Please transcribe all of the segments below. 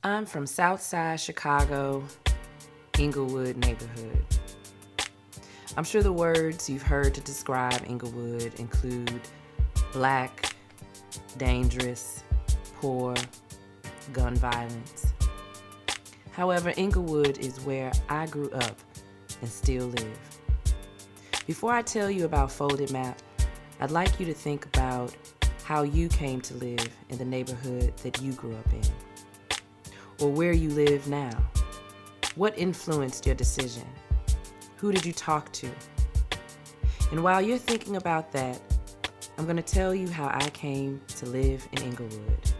I'm from Southside Chicago, Englewood neighborhood. I'm sure the words you've heard to describe Englewood include black, dangerous, poor, gun violence. However, Englewood is where I grew up and still live. Before I tell you about Folded Map, I'd like you to think about how you came to live in the neighborhood that you grew up in, or where you live now. What influenced your decision? Who did you talk to? And while you're thinking about that, I'm going to tell you how I came to live in Englewood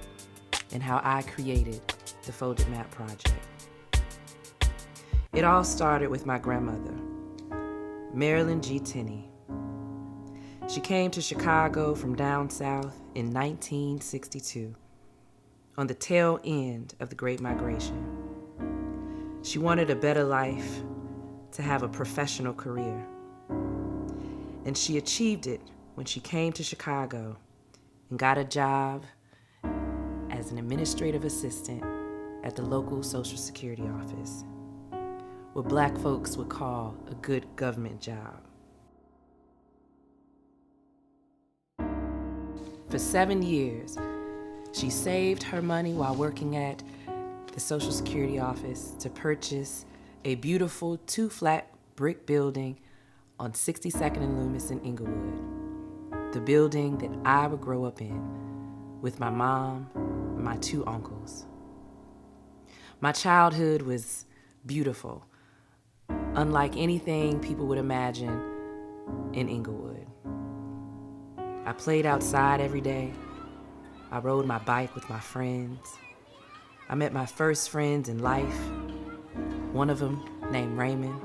and how I created the Folded Map Project. It all started with my grandmother, Marilyn G. Tenney. She came to Chicago from down south in 1962, on the tail end of the Great Migration. She wanted a better life, to have a professional career. And she achieved it when she came to Chicago and got a job as an administrative assistant at the local Social Security office, what Black folks would call a good government job. For 7 years, she saved her money while working at the Social Security office to purchase a beautiful 2-flat brick building on 62nd and Loomis in Englewood, the building that I would grow up in with my mom and my 2 uncles. My childhood was beautiful, unlike anything people would imagine in Englewood. I played outside every day. I rode my bike with my friends. I met my first friends in life, one of them named Raymond.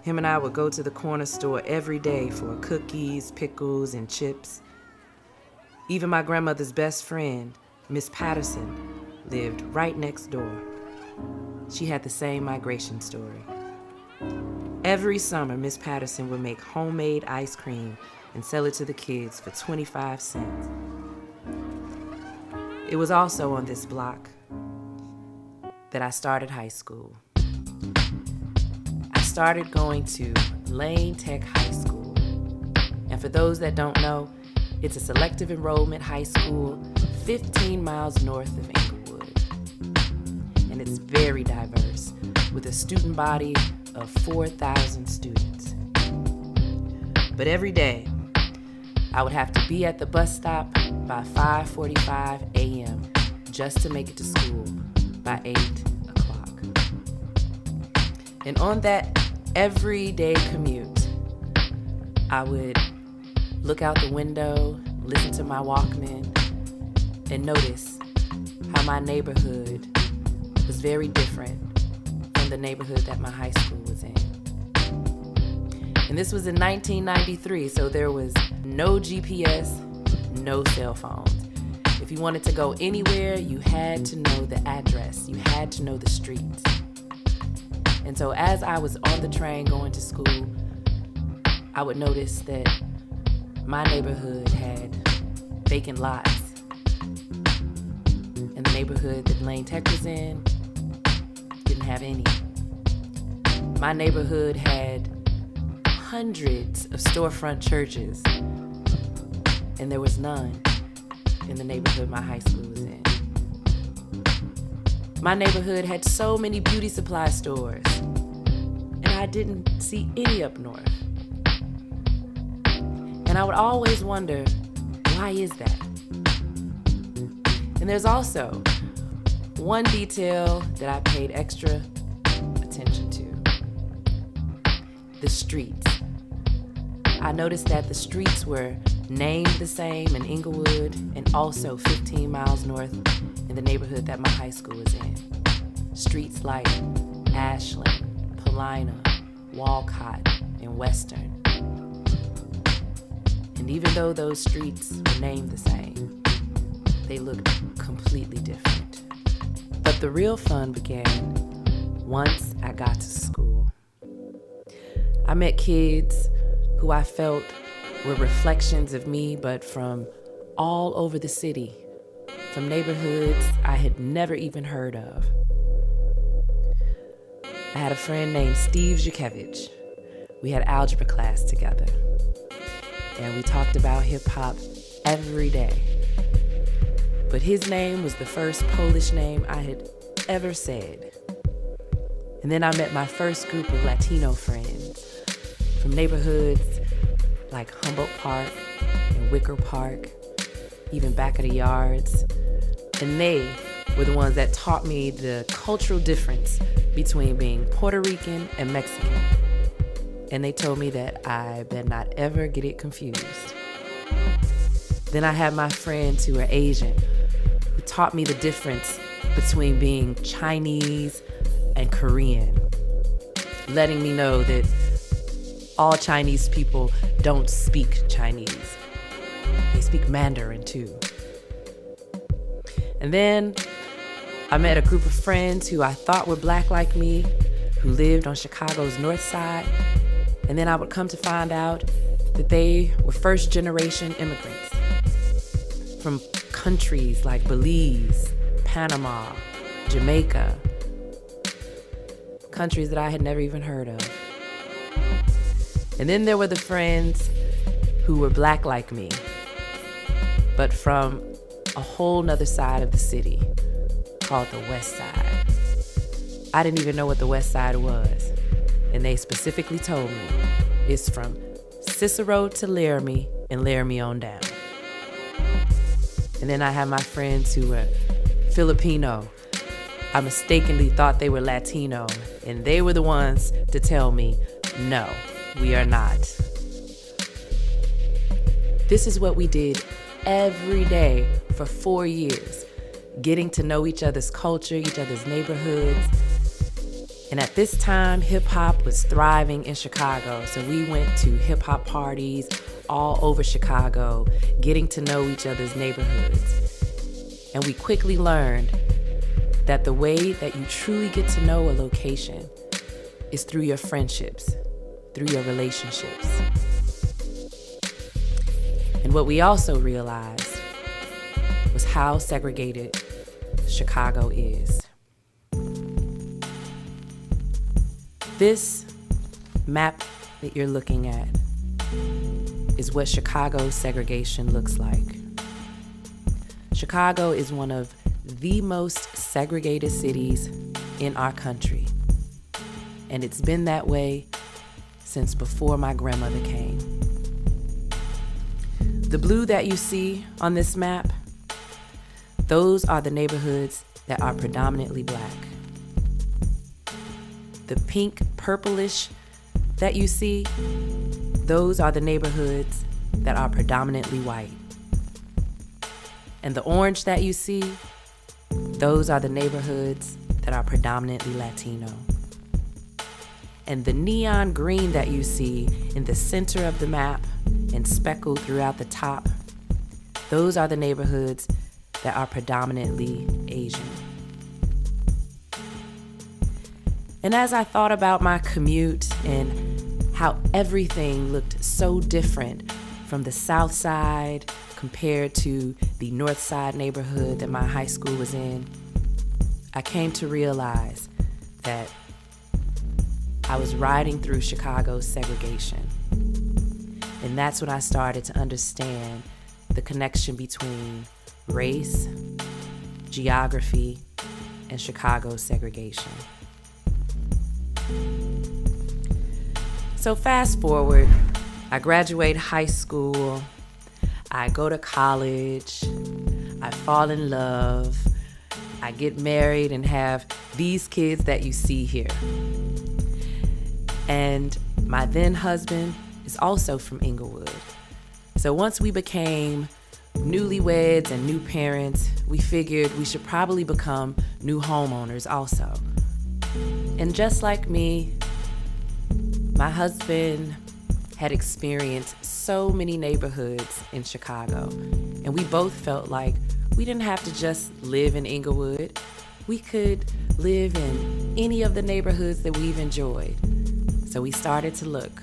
Him and I would go to the corner store every day for cookies, pickles, and chips. Even my grandmother's best friend, Miss Patterson, lived right next door. She had the same migration story. Every summer, Miss Patterson would make homemade ice cream and sell it to the kids for 25 cents. It was also on this block that I started high school. I started going to Lane Tech High School. And for those that don't know, it's a selective enrollment high school 15 miles north of Englewood. And it's very diverse, with a student body of 4,000 students. But every day, I would have to be at the bus stop by 5:45 a.m. just to make it to school by 8 o'clock. And on that everyday commute, I would look out the window, listen to my Walkman, and notice how my neighborhood was very different from the neighborhood that my high school was in. And this was in 1993, so there was no GPS, no cell phones. If you wanted to go anywhere, you had to know the address. You had to know the streets. And so as I was on the train going to school, I would notice that my neighborhood had vacant lots. And the neighborhood that Lane Tech was in didn't have any. My neighborhood had hundreds of storefront churches, and there was none in the neighborhood my high school was in. My neighborhood had so many beauty supply stores, and I didn't see any up north. And I would always wonder, why is that? And there's also one detail that I paid extra attention to: the streets. I noticed that the streets were named the same in Englewood and also 15 miles north in the neighborhood that my high school was in. Streets like Ashland, Paulina, Walcott, and Western. And even though those streets were named the same, they looked completely different. But the real fun began once I got to school. I met kids who I felt were reflections of me, but from all over the city, from neighborhoods I had never even heard of. I had a friend named Steve Zhukevich. We had algebra class together, and we talked about hip-hop every day. But his name was the first Polish name I had ever said. And then I met my first group of Latino friends from neighborhoods like Humboldt Park and Wicker Park, even back of the yards. And they were the ones that taught me the cultural difference between being Puerto Rican and Mexican. And they told me that I better not ever get it confused. Then I had my friends who were Asian, who taught me the difference between being Chinese and Korean, letting me know that all Chinese people don't speak Chinese. They speak Mandarin too. And then I met a group of friends who I thought were black like me, who lived on Chicago's north side. And then I would come to find out that they were first generation immigrants from countries like Belize, Panama, Jamaica, countries that I had never even heard of. And then there were the friends who were black like me, but from a whole nother side of the city called the West Side. I didn't even know what the West Side was, and they specifically told me it's from Cicero to Laramie and Laramie on down. And then I had my friends who were Filipino. I mistakenly thought they were Latino, and they were the ones to tell me, no, we are not. This is what we did every day for 4 years, getting to know each other's culture, each other's neighborhoods. And at this time, hip-hop was thriving in Chicago, so we went to hip-hop parties all over Chicago, getting to know each other's neighborhoods. And we quickly learned that the way that you truly get to know a location is through your friendships, through your relationships. And what we also realized was how segregated Chicago is. This map that you're looking at is what Chicago's segregation looks like. Chicago is one of the most segregated cities in our country, and it's been that way since before my grandmother came. The blue that you see on this map, those are the neighborhoods that are predominantly black. The pink, purplish that you see, those are the neighborhoods that are predominantly white. And the orange that you see, those are the neighborhoods that are predominantly Latino. And the neon green that you see in the center of the map and speckled throughout the top, those are the neighborhoods that are predominantly Asian. And as I thought about my commute and how everything looked so different from the South Side compared to the North Side neighborhood that my high school was in, I came to realize that I was riding through Chicago's segregation. And that's when I started to understand the connection between race, geography, and Chicago's segregation. So fast forward, I graduate high school, I go to college, I fall in love, I get married and have these kids that you see here. And my then husband is also from Englewood. So once we became newlyweds and new parents, we figured we should probably become new homeowners also. And just like me, my husband had experienced so many neighborhoods in Chicago, and we both felt like we didn't have to just live in Englewood. We could live in any of the neighborhoods that we've enjoyed. So we started to look.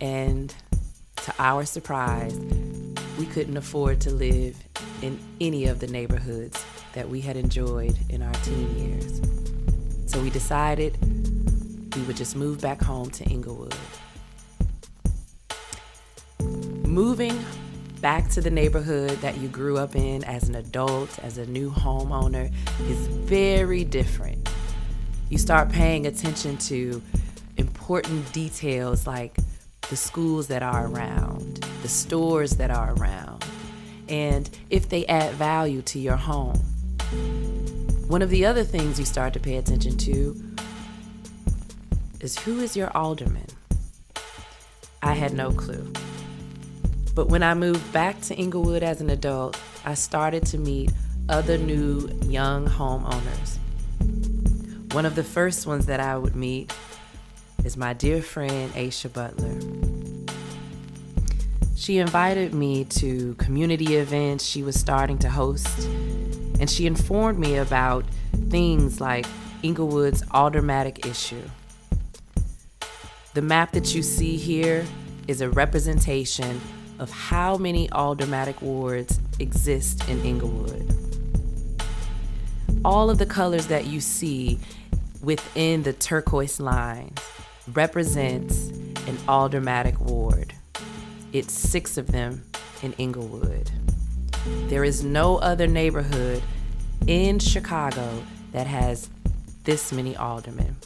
And to our surprise, we couldn't afford to live in any of the neighborhoods that we had enjoyed in our teen years. So we decided we would just move back home to Englewood. Moving back to the neighborhood that you grew up in as an adult, as a new homeowner, is very different. You start paying attention to important details like the schools that are around, the stores that are around, and if they add value to your home. One of the other things you start to pay attention to is who is your alderman? I had no clue. But when I moved back to Englewood as an adult, I started to meet other new young homeowners. One of the first ones that I would meet is my dear friend, Aisha Butler. She invited me to community events she was starting to host, and she informed me about things like Englewood's aldermanic issue. The map that you see here is a representation of how many aldermanic wards exist in Englewood. All of the colors that you see within the turquoise lines represents an aldermanic ward. It's 6 of them in Englewood. There is no other neighborhood in Chicago that has this many aldermen.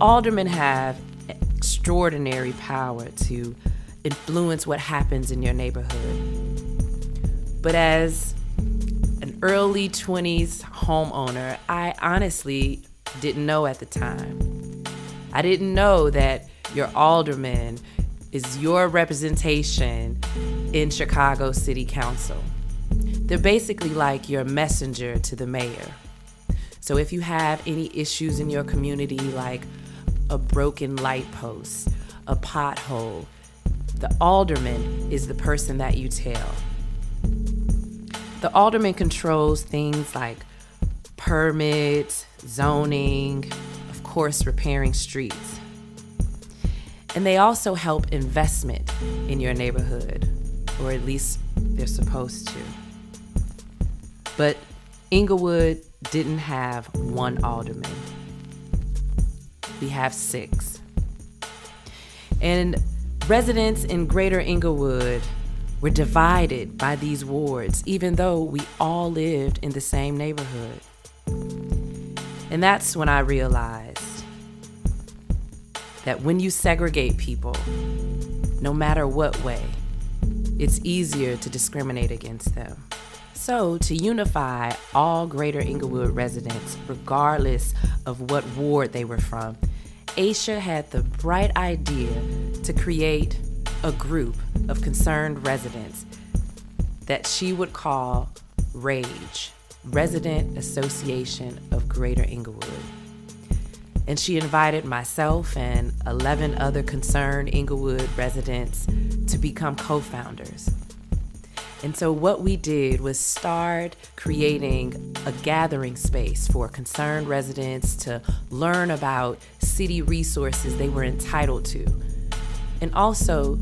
Aldermen have extraordinary power to influence what happens in your neighborhood. But as an early 20s homeowner, I honestly didn't know at the time. I didn't know that your alderman is your representation in Chicago City Council. They're basically like your messenger to the mayor. So if you have any issues in your community, like a broken light post, a pothole, the alderman is the person that you tell. The alderman controls things like permits, zoning, of course, repairing streets. And they also help investment in your neighborhood, or at least they're supposed to. But Englewood didn't have one alderman. We have 6. And residents in Greater Englewood were divided by these wards, even though we all lived in the same neighborhood. And that's when I realized that when you segregate people, no matter what way, it's easier to discriminate against them. So, to unify all Greater Englewood residents, regardless of what ward they were from, Aisha had the bright idea to create a group of concerned residents that she would call RAGE, Resident Association of Greater Englewood. And she invited myself and 11 other concerned Englewood residents to become co-founders. And so what we did was start creating a gathering space for concerned residents to learn about city resources they were entitled to. And also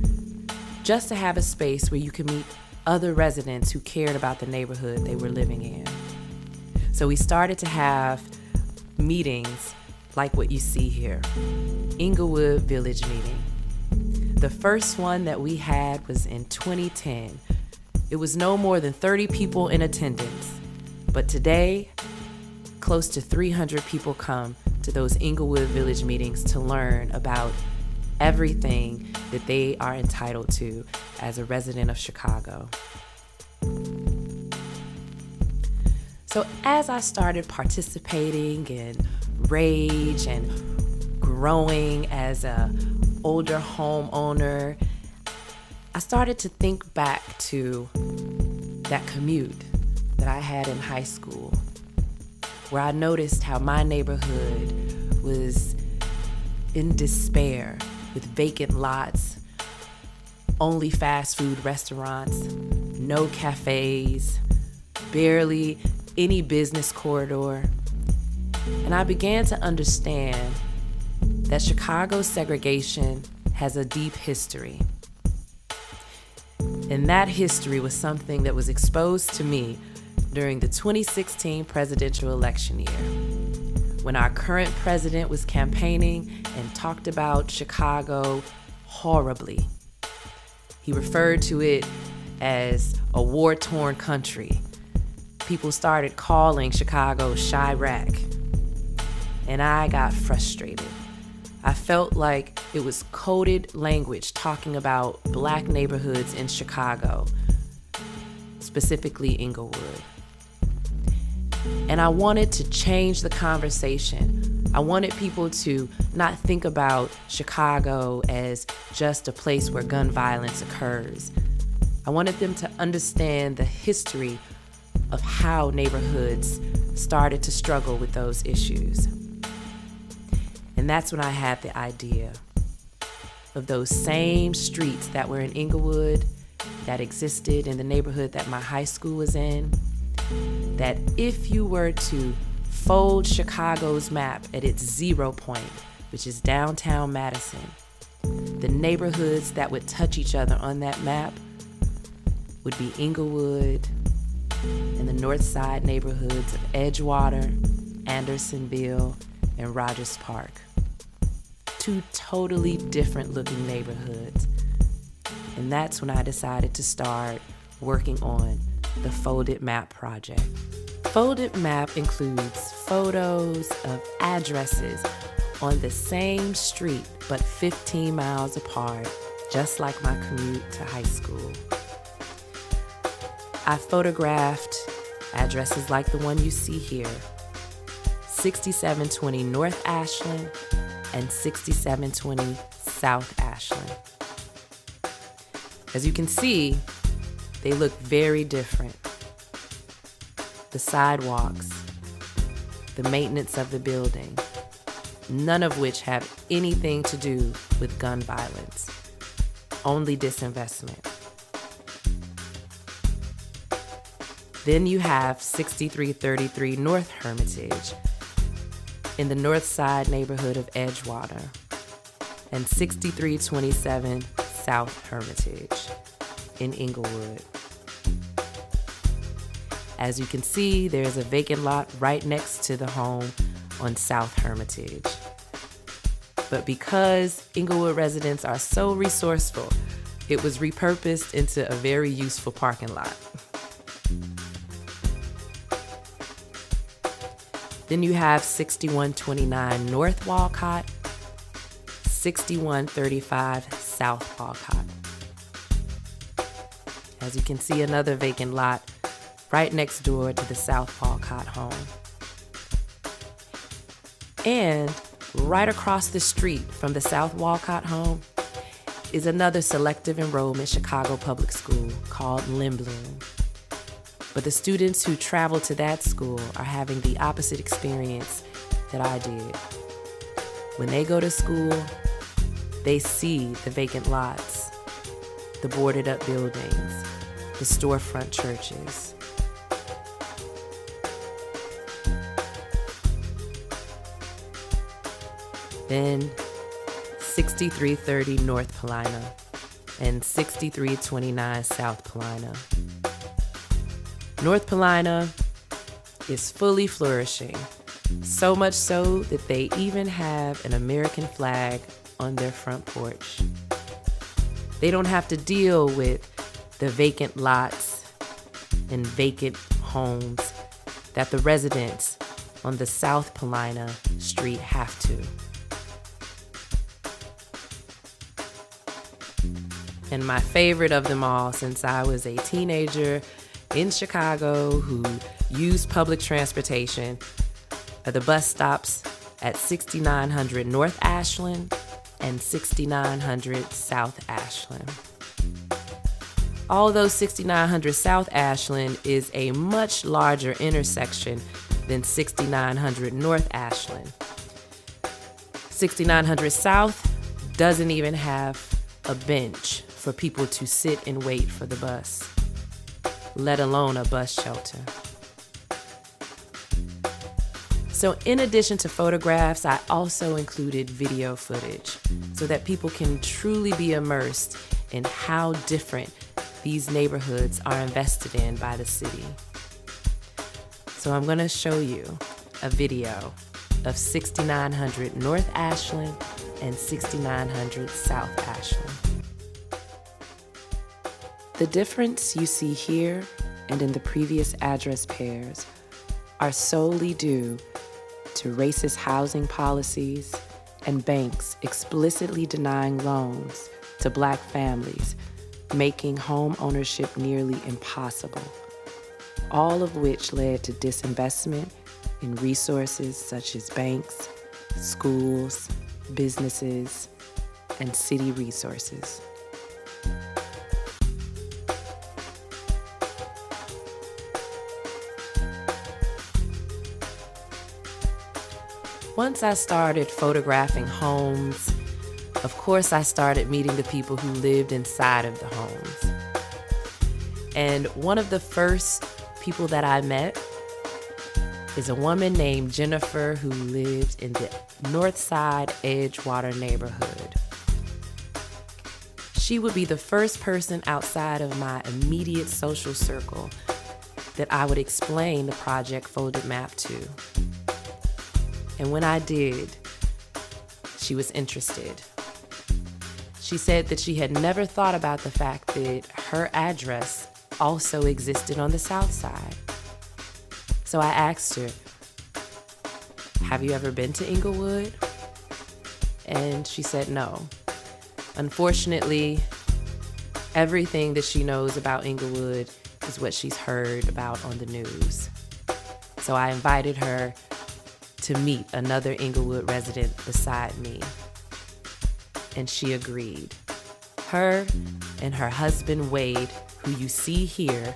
just to have a space where you could meet other residents who cared about the neighborhood they were living in. So we started to have meetings like what you see here, Englewood Village Meeting. The first one that we had was in 2010. It was no more than 30 people in attendance, but today, close to 300 people come to those Englewood Village meetings to learn about everything that they are entitled to as a resident of Chicago. So as I started participating in RAGE and growing as an older homeowner, I started to think back to that commute that I had in high school, where I noticed how my neighborhood was in despair with vacant lots, only fast food restaurants, no cafes, barely any business corridor. And I began to understand that Chicago's segregation has a deep history. And that history was something that was exposed to me during the 2016 presidential election year, when our current president was campaigning and talked about Chicago horribly. He referred to it as a war-torn country. People started calling Chicago Chirac, and I got frustrated. I felt like it was coded language talking about Black neighborhoods in Chicago, specifically Englewood. And I wanted to change the conversation. I wanted people to not think about Chicago as just a place where gun violence occurs. I wanted them to understand the history of how neighborhoods started to struggle with those issues. And that's when I had the idea of those same streets that were in Englewood, that existed in the neighborhood that my high school was in, that if you were to fold Chicago's map at its 0 point, which is downtown Madison, the neighborhoods that would touch each other on that map would be Englewood and the north side neighborhoods of Edgewater, Andersonville, and Rogers Park. Two totally different looking neighborhoods. And that's when I decided to start working on the Folded Map project. Folded Map includes photos of addresses on the same street but 15 miles apart, just like my commute to high school. I photographed addresses like the one you see here, 6720 North Ashland and 6720 South Ashland. As you can see, they look very different. The sidewalks, the maintenance of the building, none of which have anything to do with gun violence, only disinvestment. Then you have 6333 North Hermitage in the north side neighborhood of Edgewater, and 6327 South Hermitage in Englewood. As you can see, there's a vacant lot right next to the home on South Hermitage. But because Englewood residents are so resourceful, it was repurposed into a very useful parking lot. Then you have 6129 North Walcott, 6135 South Walcott. As you can see, another vacant lot right next door to the South Walcott home. And right across the street from the South Walcott home is another selective enrollment Chicago public school called Lindblom. But the students who travel to that school are having the opposite experience that I did. When they go to school, they see the vacant lots, the boarded up buildings, the storefront churches. Then 6330 North Paulina and 6329 South Paulina. North Paulina is fully flourishing, so much so that they even have an American flag on their front porch. They don't have to deal with the vacant lots and vacant homes that the residents on the South Paulina street have to. And my favorite of them all, since I was a teenager in Chicago who used public transportation, are the bus stops at 6900 North Ashland and 6900 South Ashland. Although 6900 South Ashland is a much larger intersection than 6900 North Ashland, 6900 South doesn't even have a bench for people to sit and wait for the bus, let alone a bus shelter. So in addition to photographs, I also included video footage so that people can truly be immersed in how different these neighborhoods are invested in by the city. So I'm going to show you a video of 6900 North Ashland and 6900 South Ashland. The difference you see here and in the previous address pairs are solely due to racist housing policies and banks explicitly denying loans to Black families, making home ownership nearly impossible, all of which led to disinvestment in resources such as banks, schools, businesses, and city resources. Once I started photographing homes, of course I started meeting the people who lived inside of the homes. And one of the first people that I met is a woman named Jennifer who lived in the Northside Edgewater neighborhood. She would be the first person outside of my immediate social circle that I would explain the Project Folded Map to. And when I did, she was interested. She said that she had never thought about the fact that her address also existed on the South Side. So I asked her, "Have you ever been to Englewood?" And she said no. Unfortunately, everything that she knows about Englewood is what she's heard about on the news. So I invited her to meet another Englewood resident beside me, and she agreed. Her and her husband Wade, who you see here,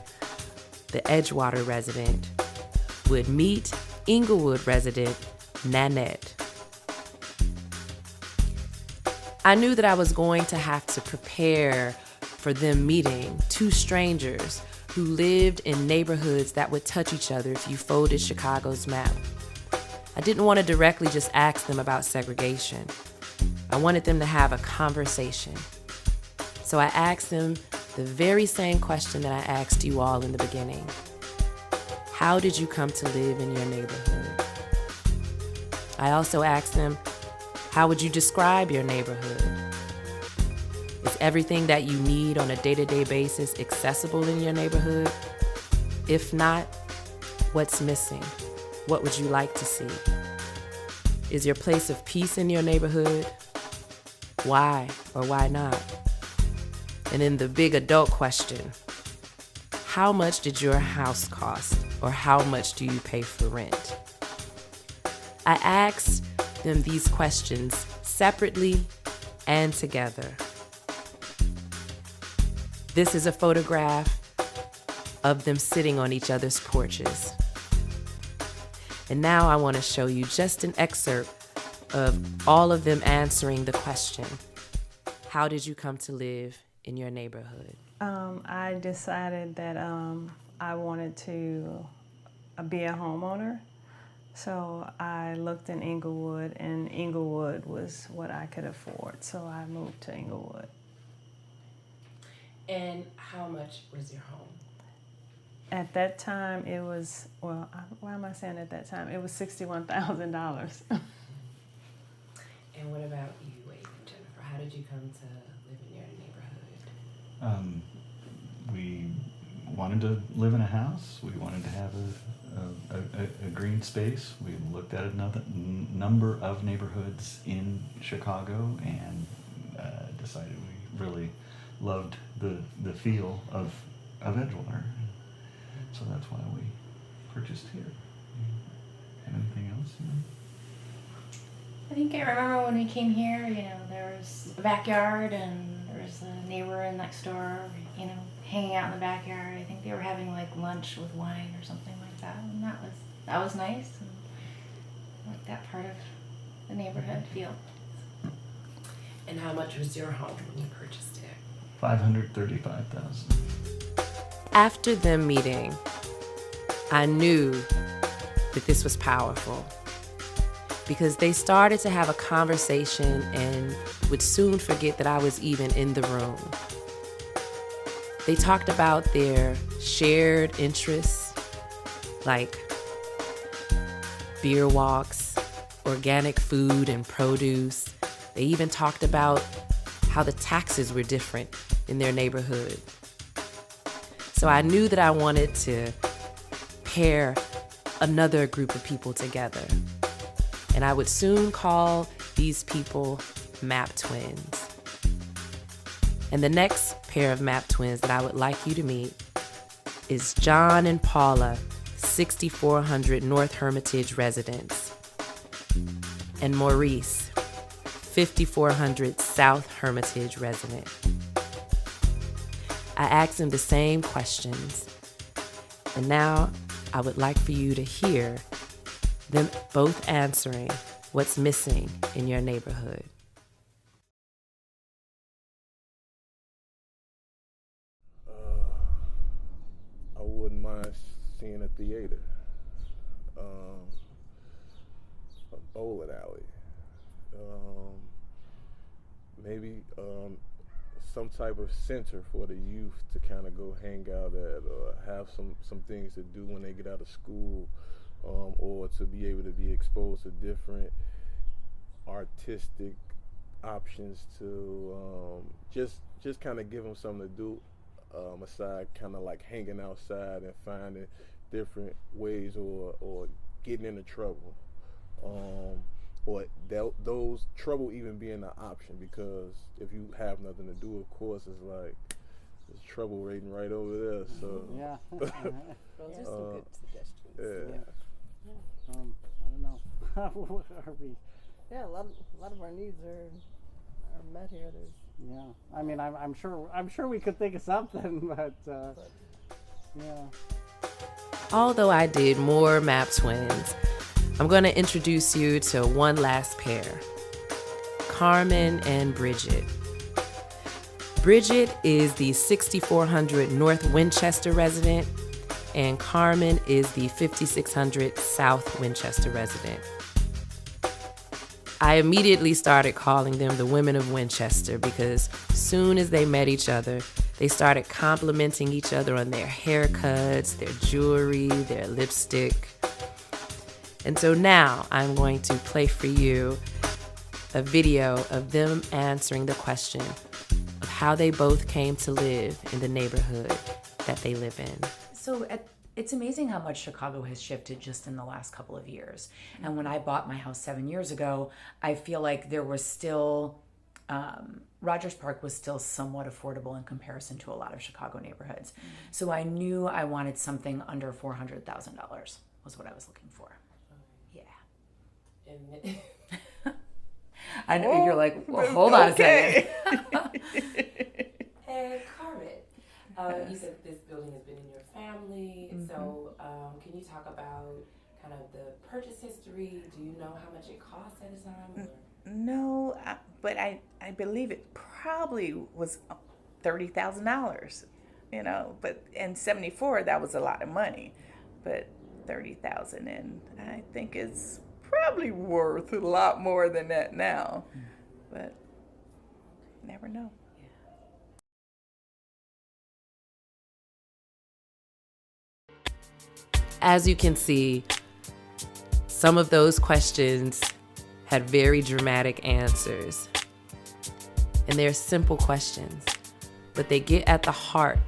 the Edgewater resident, would meet Englewood resident Nanette. I knew that I was going to have to prepare for them meeting two strangers who lived in neighborhoods that would touch each other if you folded Chicago's map. I didn't want to directly just ask them about segregation. I wanted them to have a conversation. So I asked them the very same question that I asked you all in the beginning. How did you come to live in your neighborhood? I also asked them, how would you describe your neighborhood? Is everything that you need on a day-to-day basis accessible in your neighborhood? If not, what's missing? What would you like to see? Is your place of peace in your neighborhood? Why or why not? And then the big adult question, how much did your house cost, or how much do you pay for rent? I asked them these questions separately and together. This is a photograph of them sitting on each other's porches. And now I want to show you just an excerpt of all of them answering the question, how did you come to live in your neighborhood? I decided that I wanted to be a homeowner. So I looked in Englewood, and Englewood was what I could afford. So I moved to Englewood. And how much was your home? At that time, it was, well, why am I saying at that time? It was $61,000. And what about you, Wade and Jennifer? How did you come to live in your neighborhood? We wanted to live in a house. We wanted to have a green space. We looked at another number of neighborhoods in Chicago and decided we really loved the feel of Edgewater. So that's why we purchased here. Anything else? I think I remember when we came here, there was a backyard and there was a neighbor next door, hanging out in the backyard. I think they were having like lunch with wine or something like that. And that was nice. And I like that part of the neighborhood feel. And how much was your home when you purchased it? $535,000. After them meeting, I knew that this was powerful because they started to have a conversation and would soon forget that I was even in the room. They talked about their shared interests, like beer walks, organic food and produce. They even talked about how the taxes were different in their neighborhood. So I knew that I wanted to pair another group of people together. And I would soon call these people map twins. And the next pair of map twins that I would like you to meet is John and Paula, 6400 North Hermitage residents, and Maurice, 5400 South Hermitage resident. I asked them the same questions, and now I would like for you to hear them both answering what's missing in your neighborhood. I wouldn't mind seeing a theater, a bowling alley, maybe some type of center for the youth to kind of go hang out at, or have some things to do when they get out of school, or to be able to be exposed to different artistic options to just kind of give them something to do aside kind of like hanging outside and finding different ways or getting into trouble, or those trouble even being an option, because if you have nothing to do, of course, it's like there's trouble waiting right over there. So yeah. Those are some good suggestions. yeah. I don't know. Are we? Yeah, a lot of our needs are met here. There's Yeah. I mean, I'm sure we could think of something, but yeah. Although I did more map twins, I'm going to introduce you to one last pair, Carmen and Bridget. Bridget is the 6400 North Winchester resident, and Carmen is the 5600 South Winchester resident. I immediately started calling them the women of Winchester because soon as they met each other, they started complimenting each other on their haircuts, their jewelry, their lipstick. And so now I'm going to play for you a video of them answering the question of how they both came to live in the neighborhood that they live in. So it's amazing how much Chicago has shifted just in the last couple of years. And when I bought my house 7 years ago, I feel like there was still, Rogers Park was still somewhat affordable in comparison to a lot of Chicago neighborhoods. So I knew I wanted something under $400,000 was what I was looking for. Yeah. I know you're like, well, hold on a second. And Carmen, you said this building has been in your family, so can you talk about kind of the purchase history? Do you know how much it cost at the time? Or? No, but I believe it probably was $30,000, you know, but in 74, that was a lot of money, but 30,000, and I think it's probably worth a lot more than that now, but you never know. As you can see, some of those questions had very dramatic answers. And they're simple questions, but they get at the heart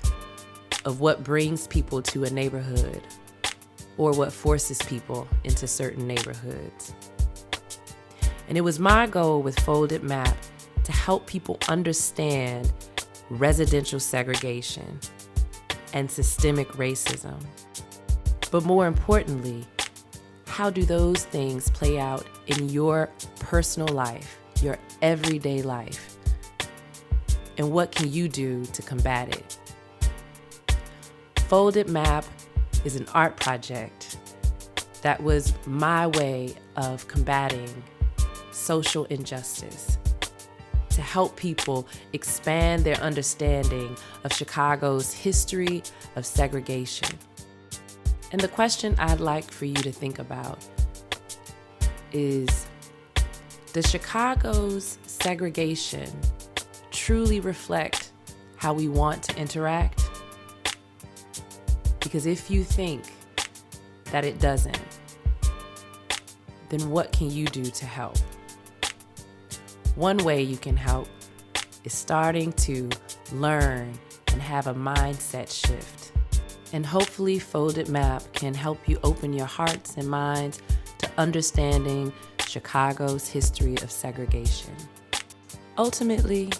of what brings people to a neighborhood or what forces people into certain neighborhoods. And it was my goal with Folded Map to help people understand residential segregation and systemic racism. But more importantly, how do those things play out in your personal life, your everyday life? And what can you do to combat it? Folded Map is an art project that was my way of combating social injustice, to help people expand their understanding of Chicago's history of segregation. And the question I'd like for you to think about is, does Chicago's segregation truly reflect how we want to interact? Because if you think that it doesn't, then what can you do to help? One way you can help is starting to learn and have a mindset shift. And hopefully Folded Map can help you open your hearts and minds to understanding Chicago's history of segregation. Ultimately,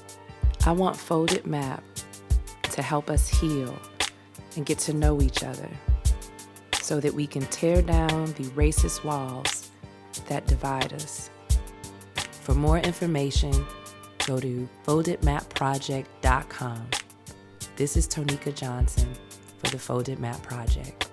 I want Folded Map to help us heal and get to know each other so that we can tear down the racist walls that divide us. For more information, go to foldedmapproject.com. This is Tonika Johnson for the Folded Map Project.